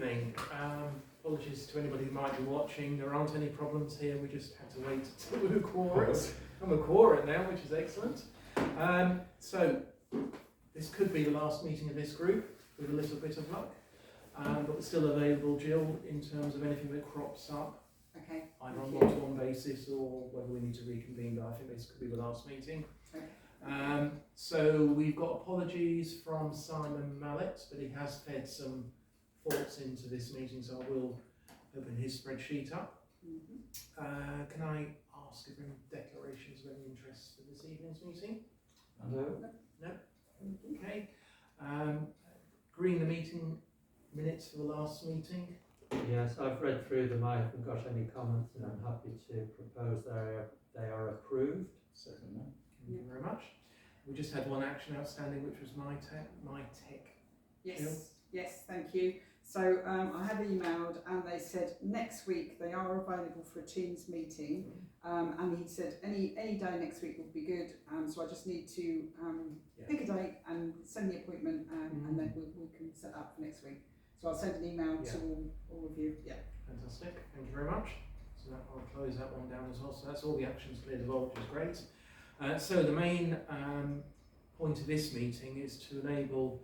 evening. Apologies to anybody who might be watching. There aren't any problems here. We just had to wait until we were quorate. And we're quorate now, which is excellent. So this could be the last meeting of this group with a little bit of luck. But we're still available, Jill, in terms of anything that crops up. Okay. Either on one-to-one basis or whether we need to reconvene, but I think this could be the last meeting. Okay. So we've got apologies from Simon Mallet, but he has fed some thoughts into this meeting, so I will open his spreadsheet up. Can I ask if there are any declarations of any interest for this evening's meeting? No. No? Okay. Agreeing the meeting minutes for the last meeting? Yes, I've read through them. I haven't got any comments, and I'm happy to propose they are approved. Certainly. Thank you very much. We just had one action outstanding, which was my tech. Yes, yes, thank you. So I have emailed and they said next week they are available for a Teams meeting, and he said any day next week would be good. So I just need to pick a date and send the appointment, and then we can set up for next week. So I'll send an email to all of you. Yeah. Fantastic. Thank you very much. So I'll close that one down as well. So that's all the actions cleared of all, which is great. So the main point of this meeting is to enable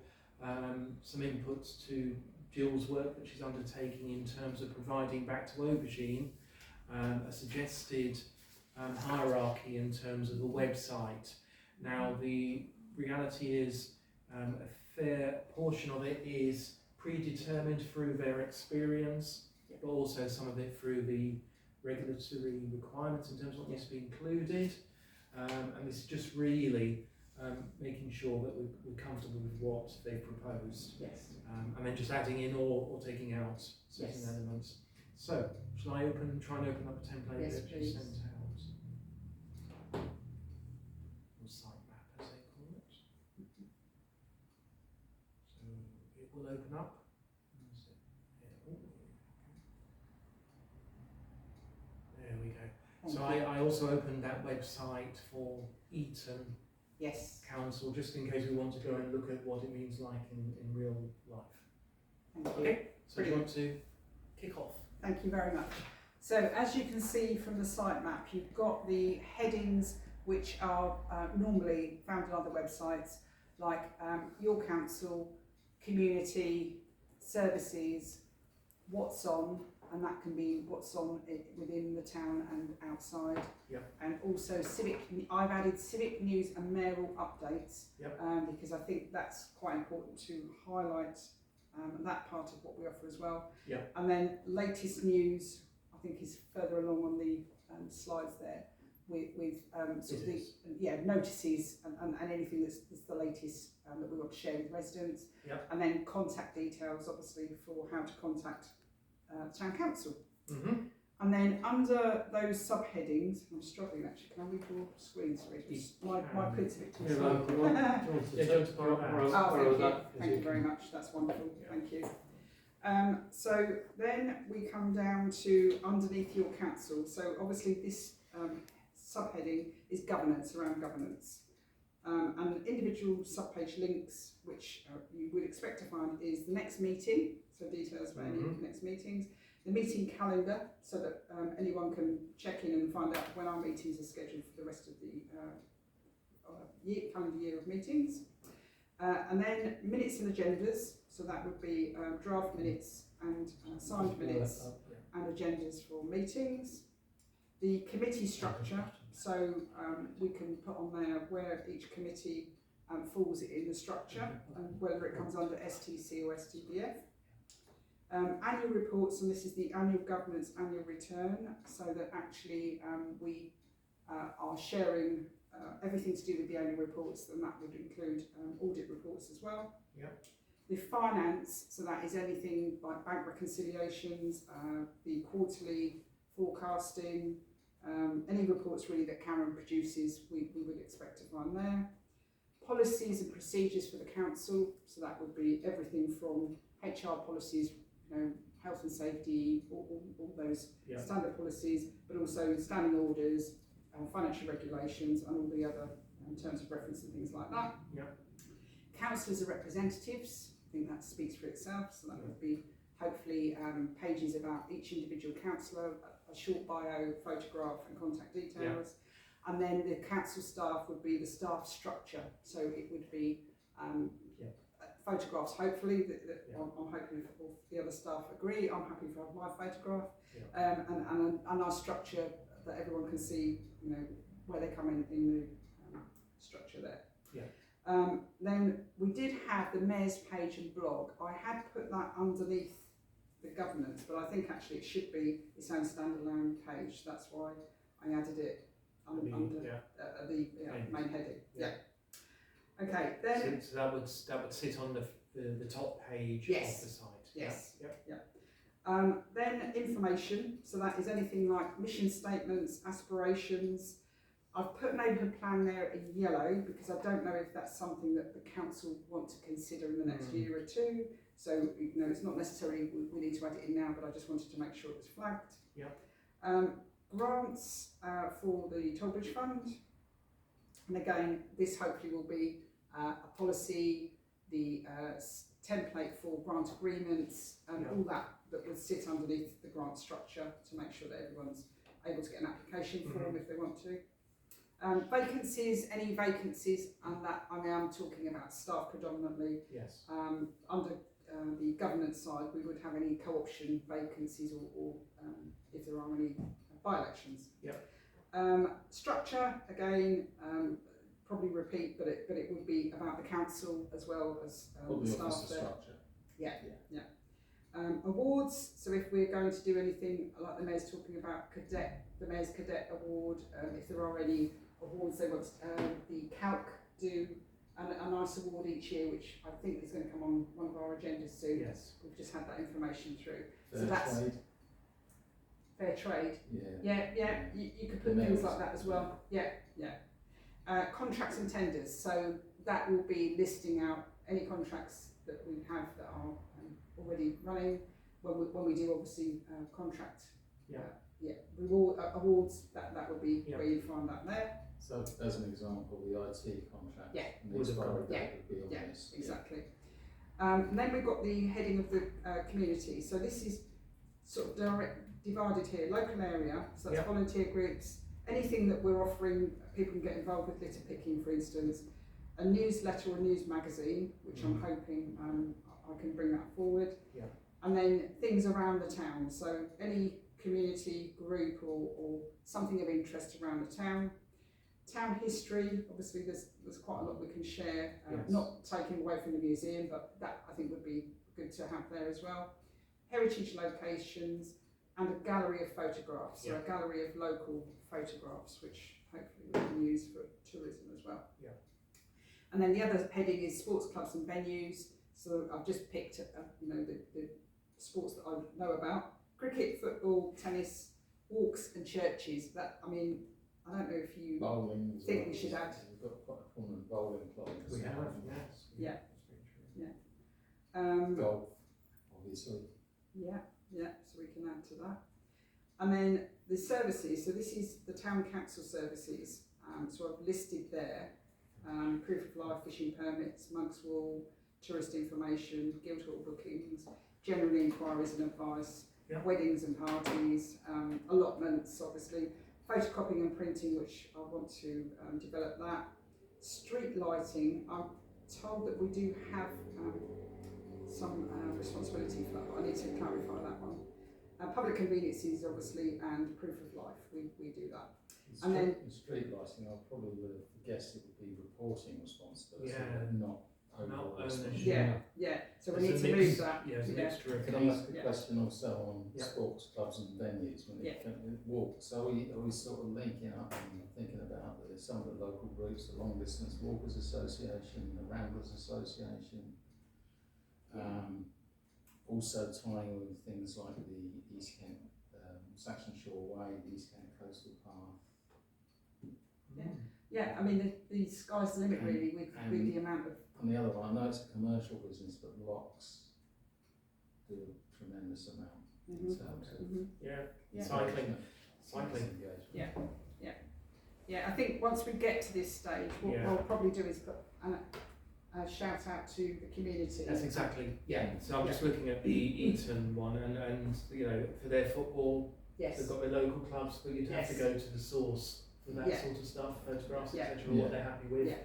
some inputs to Jill's work that she's undertaking in terms of providing back to Aubergine a suggested hierarchy in terms of the website. Now the reality is a fair portion of it is predetermined through their experience, but also some of it through the regulatory requirements in terms of what needs to be included. And this is just really making sure that we're comfortable with what they've proposed. Yes. And then just adding in or taking out certain elements. So, shall I try and open up a template Yes, that you please. sent out? Or site map, as they call it. So, it will open up. There we go. So I also opened that website for Eton Council, just in case we want to go and look at what it means like in real life. Thank you. Okay, so do you want to kick off? Thank you very much. So as you can see from the site map, you've got the headings which are normally found on other websites, like your council, community, services, what's on, and that can be what's on within the town and outside. Yep. And also I've added civic news and mayoral updates, because I think that's quite important to highlight that part of what we offer as well. Yep. And then latest news, I think, is further along on the slides there with sort of the notices and anything that's the latest that we want to share with residents. Yep. And then contact details, obviously, for how to contact town council. And then under those subheadings, I'm struggling actually, can I read your screen? Sorry, my print's a bit too small. Thank you very much, that's wonderful, thank you. So then we come down to underneath your council. So obviously this subheading is governance, around governance. And individual subpage links, which you would expect to find, is the next meeting, so details about any of the next meetings, the meeting calendar, so that anyone can check in and find out when our meetings are scheduled for the rest of the calendar year of meetings. And then minutes and agendas, so that would be draft minutes and signed minutes and agendas for meetings. The committee structure, so we can put on there where each committee falls in the structure, and whether it comes under STC or STBF. Annual reports, and this is the annual governance annual return, so that actually we are sharing everything to do with the annual reports, and that would include audit reports as well. Yep. The finance, so that is anything like bank reconciliations, the quarterly forecasting, any reports really that Karen produces, we would expect to find there. Policies and procedures for the council, so that would be everything from HR policies, health and safety, all those standard policies, but also standing orders, financial regulations, and all the other terms of reference and things like that. Yep. Councillors are representatives. I think that speaks for itself. So that would be hopefully pages about each individual councillor, a short bio, photograph and contact details. And then the council staff would be the staff structure, so it would be photographs, hopefully, I'm hoping if all the other staff agree, I'm happy to have my photograph, and our structure that everyone can see, you know, where they come in the structure there. Then we did have the mayor's page and blog. I had put that underneath the governance, but I think actually it should be its own standalone page. That's why I added it under the main heading. Okay, then. So that would sit on the top page of the site. Yes. Then information. So that is anything like mission statements, aspirations. I've put neighbourhood plan there in yellow because I don't know if that's something that the council want to consider in the next year or two. So, you know, it's not necessarily we need to add it in now, but I just wanted to make sure it was flagged. Grants for the Toll Bridge Fund. And again, this hopefully will be a policy, the template for grant agreements, and all that would sit underneath the grant structure to make sure that everyone's able to get an application form if they want to. Vacancies, any vacancies, and that I mean I'm talking about staff predominantly. Yes. Under the governance side, we would have any co-option vacancies or if there are any by-elections. Structure again, probably repeat, but it would be about the council as well as the staff there. Structure. Awards. So if we're going to do anything like the mayor's talking about the mayor's cadet award, if there are any awards they want, the calc do a nice award each year, which I think is going to come on one of our agendas soon. Yes. We've just had that information through. Trade. Fair trade. You could put things like that as well. Contracts and tenders. So that will be listing out any contracts that we have that are already running. When we do obviously contract. Reward awards. That would be where you find that there. So, as an example, the IT contract. Yeah. The expiry date would be on this. Exactly. And then we've got the heading of the community. So this is sort of divided here. Local area. So that's volunteer groups. Anything that we're offering, people can get involved with litter picking, for instance. A newsletter or news magazine, which I'm hoping I can bring that forward. And then things around the town. So any community group or something of interest around the town. Town history, obviously there's quite a lot we can share, not taking away from the museum, but that I think would be good to have there as well. Heritage locations and a gallery of photographs, so a gallery of local photographs, which hopefully we can use for tourism as well. And then the other heading is sports clubs and venues. So I've just picked, the sports that I know about: cricket, football, tennis, walks, and churches. That I don't know if you bowling think we should add. We've got quite a prominent bowling club. We have, yes. Golf, obviously. So we can add to that. And then the services, so this is the town council services. So I've listed there proof of life, fishing permits, Monk's Wall, tourist information, Guildhall bookings, general inquiries and advice, weddings and parties, allotments, obviously, photocopying and printing, which I want to develop that. Street lighting, I'm told that we do have some responsibility for that, but I need to clarify that one. Public conveniences, obviously, and proof of life, we do that. And then street lighting, I probably would have guessed it would be reporting responsibility, not overall ownership. So we need to move that. It's a mixture of Can I ask a question also on Yeah. sports clubs and venues when it comes to walks? So are we sort of linking up and thinking about some of the local groups, the Long Distance Walkers Association, the Ramblers Association, also tying with things like the East Kent Saxon Shore Way, the East Kent Coastal Path. I mean the sky's the limit really with the amount of. On the other one, I know it's a commercial business, but locks do a tremendous amount in terms of cycling. engagement. I think once we get to this stage, what we'll probably do is put a shout out to the community. That's exactly, yeah. So I'm just looking at the Eton one, and you know, for their football, Yes. they've got their local clubs, but you'd have to Yes. go to the source for that Yeah. sort of stuff, photographs, Yeah. etc., what they're happy with. Yeah.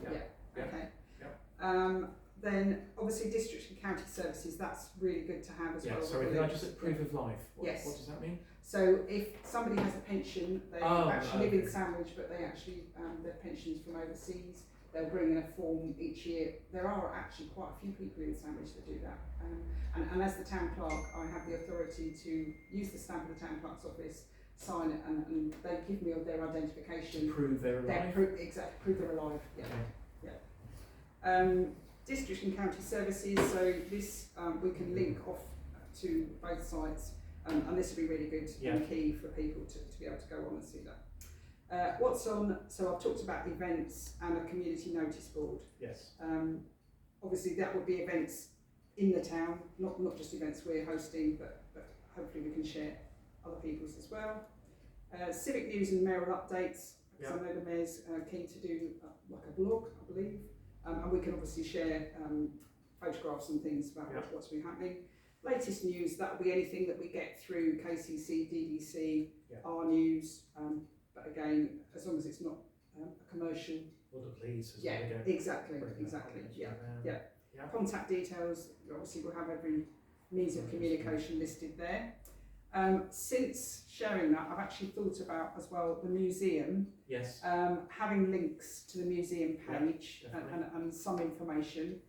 Yeah. Yeah. Okay. Yeah. Then obviously district and county services, that's really good to have as Yeah, well. sorry, can I just proof of life? What, Yes. what does that mean? So if somebody has a pension, they Oh, actually live in okay. Sandwich, but they actually, their pension's from overseas, they'll bring in a form each year. There are actually quite a few people in Sandwich that do that. And as the town clerk, I have the authority to use the stamp of the town clerk's office, sign it, and they give me their identification. Prove they're alive. Exactly, prove they're alive. Yeah. Okay. District and county services, so this we can link off to both sites, and this will be really good and key for people to be able to go on and see that. What's on, so I've talked about events and a community notice board. Yes. Obviously that would be events in the town, not just events we're hosting, but hopefully we can share other people's as well. Civic news and mayoral updates, because I know the mayor's keen to do like a blog, I believe. And we can obviously share photographs and things about what's been happening. Latest news, that will be anything that we get through KCC, DDC, our news, but again, as long as it's not a commercial. Or the police as Yeah, well. Again. exactly. Contact details, obviously we'll have every means of communication listed there. Since sharing that, I've actually thought about as well the museum. Yes. Having links to the museum page and some information,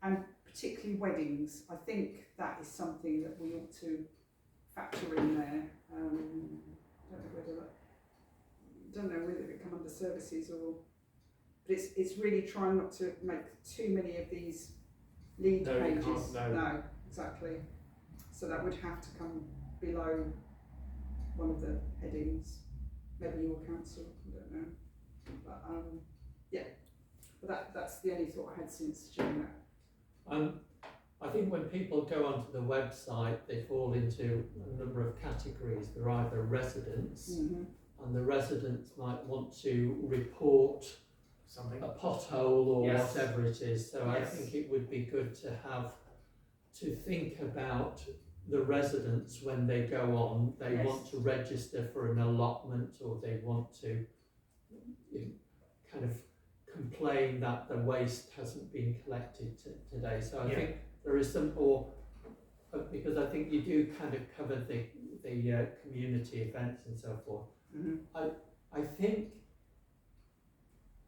and particularly weddings. I think that is something that we ought to factor in there. Don't know whether it come under services or, but it's really trying not to make too many of these lead pages. No, exactly. So that would have to come below one of the headings, maybe your council, I don't know. But but that's the only thought I had since doing that. I think when people go onto the website, they fall into a number of categories. They're either residents, and the residents might want to report something, a pothole or whatever it is. So I think it would be good to have to think about the residents when they go on. They want to register for an allotment, or they want to kind of complain that the waste hasn't been collected today. So I think there is some, because I think you do kind of cover the community events and so forth. I think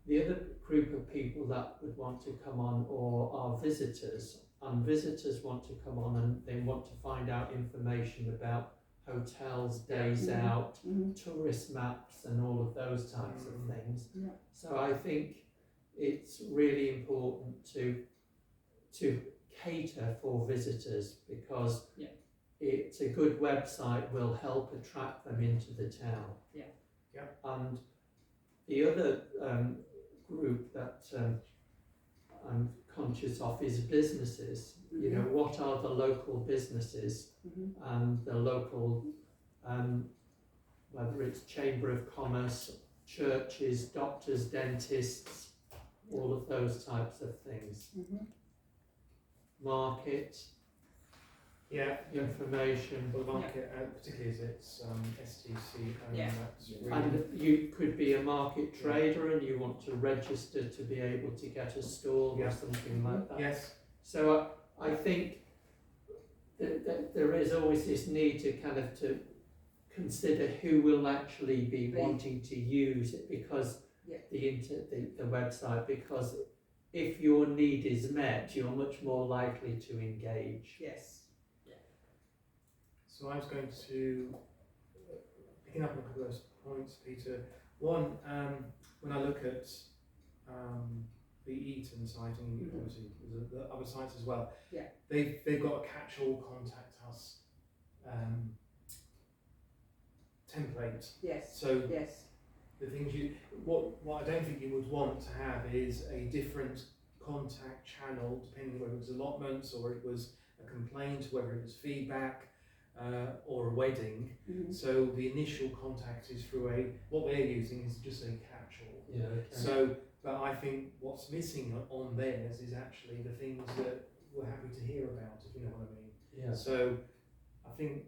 the other group of people that would want to come on are visitors, and visitors want to come on and they want to find out information about hotels, days out, tourist maps and all of those types of things. So I think it's really important to cater for visitors, because it's a good website will help attract them into the town. And the other group that I'm conscious of is businesses. You know, what are the local businesses and the local, whether it's Chamber of Commerce, churches, doctors, dentists, all of those types of things. Market, information. Well, the market, particularly as it's STC, that's really. And you could be a market trader and you want to register to be able to get a stall or something like that. Yes. So I think that there is always this need to kind of to consider who will actually be wanting to use it, because the website, because if your need is met, you're much more likely to engage. So I was going to, picking up on a couple of those points, Peter. One, when I look at the Eton site, and obviously the other sites as well, they've got a catch-all contact us template. So the things what I don't think you would want to have is a different contact channel, depending whether it was allotments or it was a complaint, whether it was feedback. Or a wedding, so the initial contact is through what we're using is just a catch-all. So But I think what's missing on theirs is actually the things that we're happy to hear about, if you know what I mean. Yeah. So I think,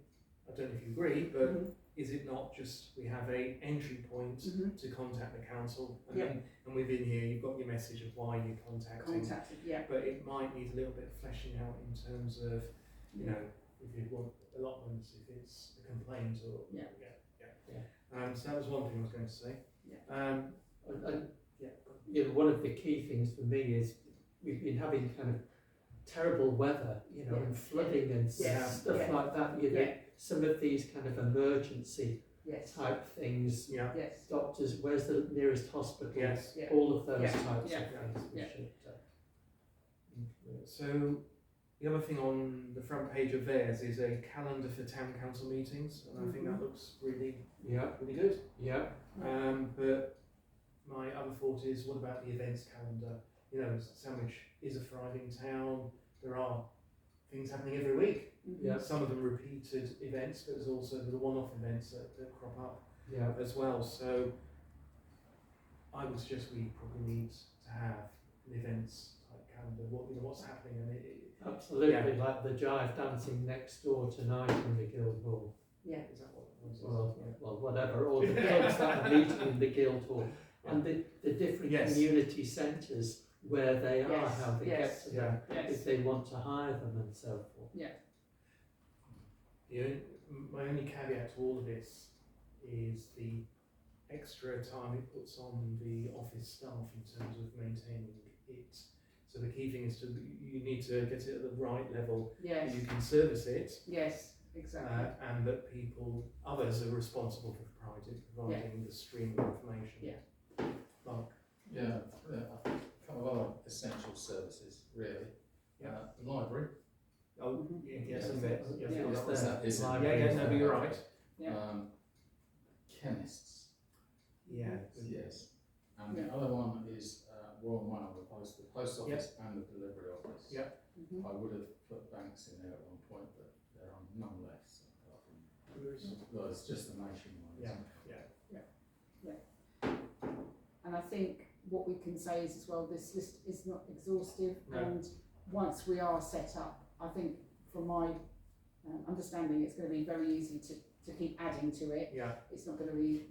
I don't know if you agree, but Mhm. is it not just we have a entry point Mhm. to contact the council, and Yeah. then and within here you've got your message of why you're contacting, Contacted, yeah. but it might need a little bit of fleshing out in terms of, you know, if you want allotments, if it's a complaint or Yeah. So that was one thing I was going to say. Yeah. And Yeah. you know, one of the key things for me is we've been having kind of terrible weather, you know, Yeah. and flooding and Yes. stuff Yeah. like that. You know, Yeah. some of these kind of emergency Yes. type things. Yeah. Yes. Doctors, where's the nearest hospital? Yes. Yeah. All of those Yeah. types Yeah. of things we Yeah. should include. So the other thing on the front page of theirs is a calendar for town council meetings, and I think that looks really Yeah, good. yeah, But my other thought is, what about the events calendar? You know, Sandwich is a thriving town. There are things happening every week. yeah, Some of them repeated events, but there's also the one-off events that crop up yeah. as well. So I would suggest we probably need to have an events type calendar. What's happening, and Absolutely, Yeah. like the jive dancing next door tonight in the Guildhall. Yeah. is that what it was? Well, whatever, or the clubs that are meeting in the Guildhall, and the different Yes. community centres where they are, Yes, how they yes, get to them, Yes. if they want to hire them and so forth. My only caveat to all of this is the extra time it puts on the office staff in terms of maintaining it. So the key thing is you need to get it at the right level. Yes. You can service it, Yes. Exactly. and that others are responsible for providing the stream of information. Yeah. Mark. Yeah, a couple of other essential services, really. Yeah. The library. Oh, yes, and vets. Yes, Yeah. that was that. Is No, but you're right. Yeah. Chemists. Yeah. Yes. And the other one is Royal Mail, the post office and the delivery office. Yep. Mhm. I would have put banks in there at one point, but there are none left. Apart from, well, it's just the nationwide. Yeah. And I think what we can say is as well, this list is not exhaustive, No. and once we are set up, I think from my understanding, it's going to be very easy to keep adding to it. Yeah. It's not going to be,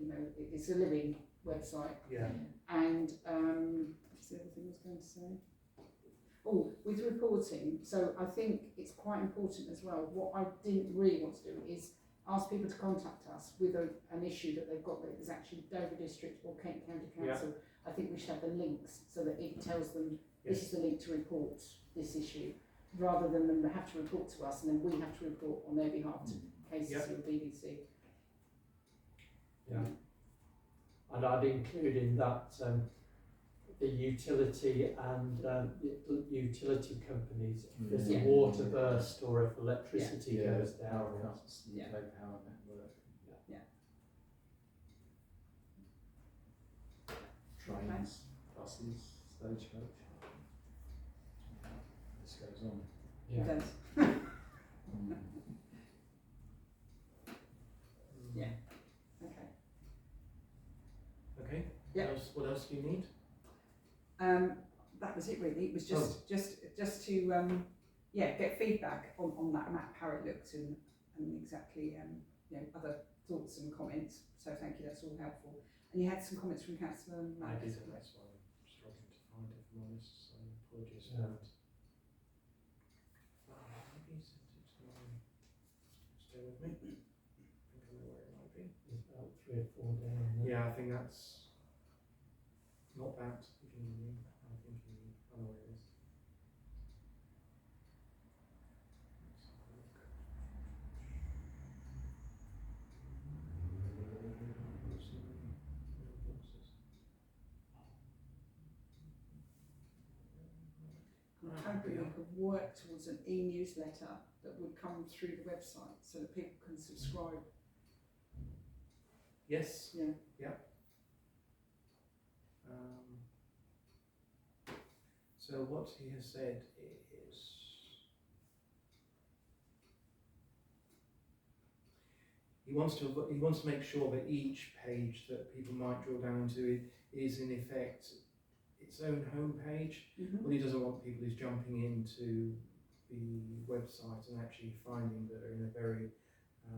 it's a living website. Yeah. And what's the other thing I was going to say? Oh, with reporting, so I think it's quite important as well. What I didn't really want to do is ask people to contact us with an issue that they've got that is actually Dover District or Kent County Council. I think we should have the links so that it tells them this is the link to report this issue, rather than them have to report to us and then we have to report on their behalf to KCC or BBC. Yeah. And I'd include in that the utility and the utility companies. If there's a Yeah. water burst or if electricity goes down. Power cuts, Yeah. UK power network. Trains, buses, stagecoach. This goes on. Yeah. Does. Yeah. Okay. Okay. Yeah. What else do you need? That was it really. It was just to get feedback on that map, how it looked, and exactly other thoughts and comments. So thank you, that's all helpful. And you had some comments from Councillor Matt. I did, and that's why I'm struggling to find it, if I'm honest, so apologies for Yeah. that. Maybe sent it to stay with me. I think I know where it might be. There's about 3 or 4 down there. Yeah, I think that's not that, if you know what I mean. I think I know where it is. Let's have a look. I'm hoping we could work towards an e-newsletter that would come through the website so that people can subscribe. Yes. Yeah. Yeah. So what he has said is he wants to make sure that each page that people might drill down into is in effect its own homepage. What he doesn't want people is jumping into the website and actually finding that they're in a very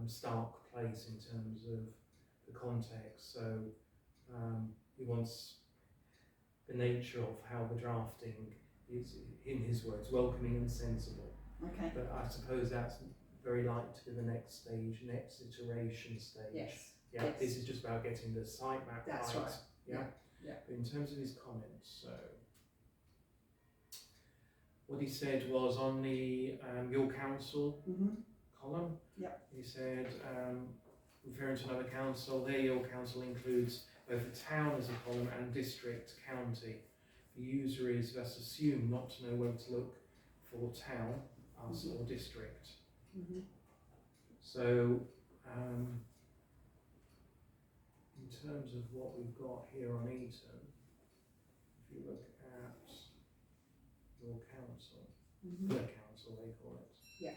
stark place in terms of the context. So he wants the nature of how the drafting is, in his words, welcoming and sensible. Okay. But I suppose that's very likely to be the next stage, next iteration stage. Yes. Yeah, Yes. this is just about getting the sitemap That's right. right. Yeah. Yeah. In terms of his comments, so what he said was on the your council column. Yep. He said, referring to another council, there your council includes both the town as a column and district, county. The user is thus assumed not to know whether to look for town, us, or district. So, in terms of what we've got here on Eton, if you look at your council, the council they call it. Yeah.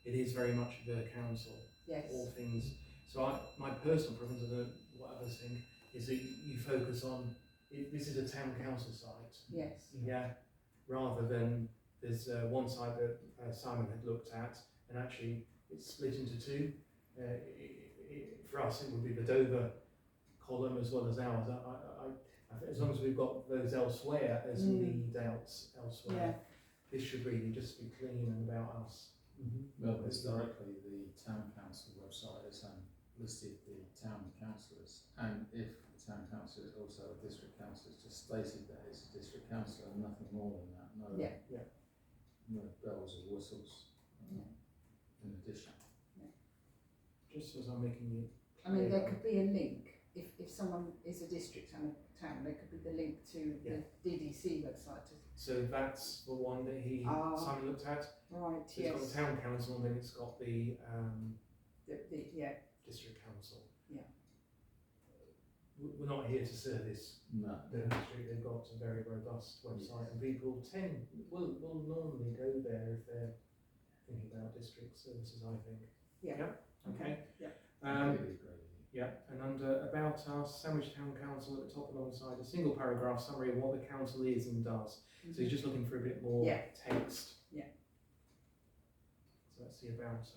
It is very much the council. Yes. All things. So my personal preference, I don't know what others think, is that you focus on, this is a town council site. Yes. Yeah. Rather than there's one site that Simon had looked at, and actually it's split into two. For us, it would be the Dover column as well as ours. I think as long as we've got those elsewhere as lead outs elsewhere, this should really just be clean and about us. Well, historically, the town council website has listed the town councillors, and if the town council is also a district council, it's just stated that it's a district councillor and nothing more than that. No, no bells or whistles in addition. Just as I'm making it I mean, there could be a link, if someone is a district and a town, there could be the link to the DDC website. So that's the one that Simon looked at. Right, So it's got the town council and then it's got the district council. Yeah. We're not here to service No. the district. They've got a very robust website, and people will normally go there if they're thinking about district services, I think. Yeah. Okay. Yeah. Really great. Yeah, and under About Us, Sandwich Town Council at the top alongside a single paragraph summary of what the council is and does. So he's just looking for a bit more text. Yeah. So that's the About Us.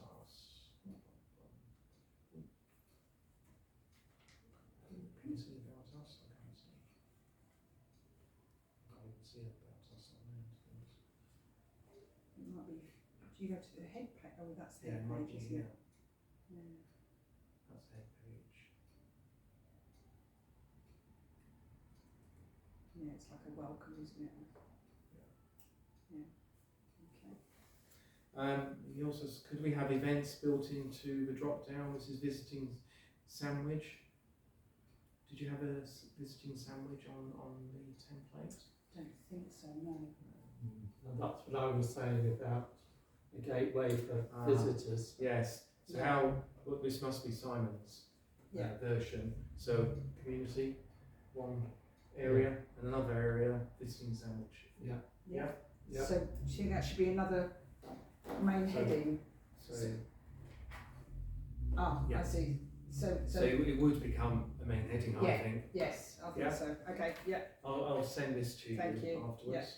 Can you see About Us? I can't see. I can't even see About Us on there. It might be, do you go to the head page? Oh, that's the Yeah, head it might page, be, isn't it? yeah. That's head page. Yeah, it's like a welcome, isn't it? Yeah. Okay. He also says, could we have events built into the drop down? This is visiting sandwich. Did you have a visiting sandwich on the template? Don't think so, no. And that's what I was saying about the gateway for visitors. Yes. So well, this must be Simon's version. So community, one area, and another area, visiting sandwich. Yeah. So do you think that should be another main heading? So I see. So it would become a main heading, I think. yes, I think so. Okay, I'll send this to Thank you. afterwards.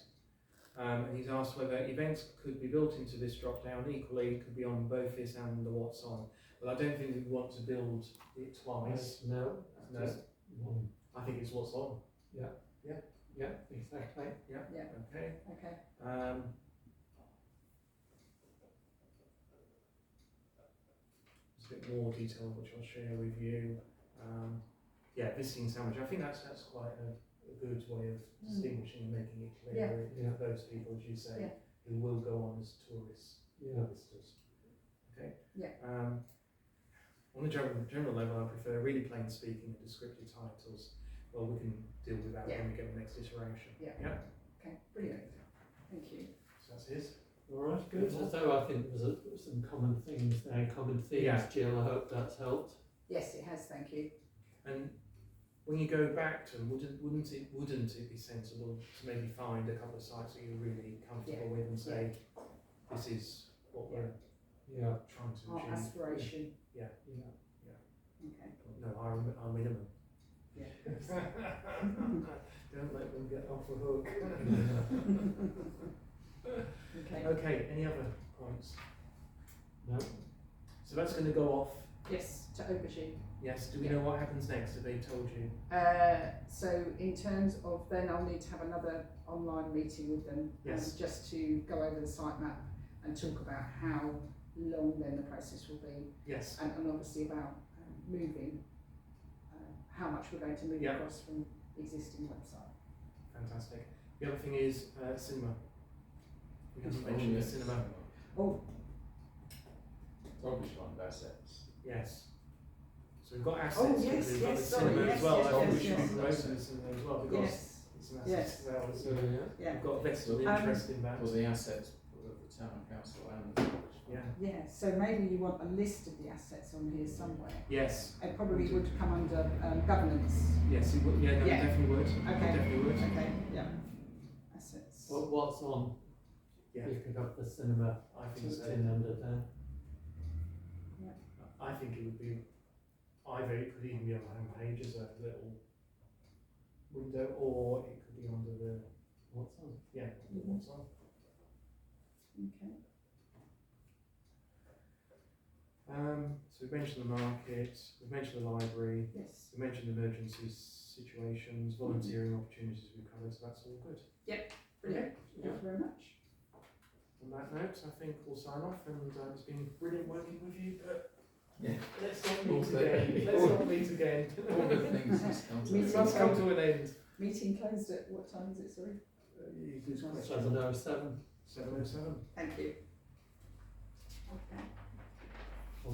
And he's asked whether events could be built into this drop down. Equally, it could be on both this and the what's on. But I don't think we want to build it twice. No, No. just one. I think it's what's on. Yeah, exactly. Okay. okay. There's a bit more detail which I'll share with you. Visiting sandwich. I think that's quite a good way of distinguishing and making it clear for those people, as you say, who will go on as tourists or visitors. Okay. Yeah. On the general level, I prefer really plain speaking and descriptive titles. Well, we can deal with that when we get the next iteration. Okay, brilliant. Thank you. So that's his. All right, good. So I think there's some common things there, common themes, Jill. I hope that's helped. Yes, it has. Thank you. And when you go back to them, wouldn't it be sensible to maybe find a couple of sites that you're really comfortable with and say, this is what we're trying to Our achieve? aspiration. Yeah. Okay. No, our minimum. Yeah. Don't let them get off the hook. Okay. Okay, any other points? No? So that's going to go off. Yes, to Aubergine. Yes, do we know what happens next? Have they told you? So in terms of then I'll need to have another online meeting with them, Yes. just to go over the site map and talk about how long then the process will be, Yes. and obviously about moving, how much we're going to move Yeah. across from the existing website. Fantastic. The other thing is cinema. We haven't Oh, mentioned the yes. cinema. Oh, Rubbish fund assets. Yes. So we've got assets, Oh, but yes, we've got yes, the sorry, cinema yes, as well. yes, I think we yes, should be yes. promoting the cinema as well because yes, it's an asset yes. as well. So yeah, we've got vested Um, interest in that. For the assets of the town council and the rubbish fund. Yeah. yeah. So maybe you want a list of the assets on here somewhere. Yes. It probably would come under governance. Yes, it would. Yeah, no, Yeah. it definitely would. It Okay. definitely would. Okay, yeah. Assets. What's on? Yeah. You could have the cinema I think so. in under there. I think it would be either it could even be on the home page as a little window, or it could be under the What's on? yeah the what's on. Okay. So we've mentioned the market, we've mentioned the library, Yes. we mentioned emergency situations, volunteering opportunities we've covered, so that's all good. Brilliant. Yeah. Thank you very much. On that note, I think we'll sign off, and it's been brilliant working with you, but Yeah. let's not meet Also- again. Let's not meet again. All the things that's come to We Meeting must come to an end. Meeting closed at what time is it, sorry? Good question. 707. 7:07. Thank you. Okay. Or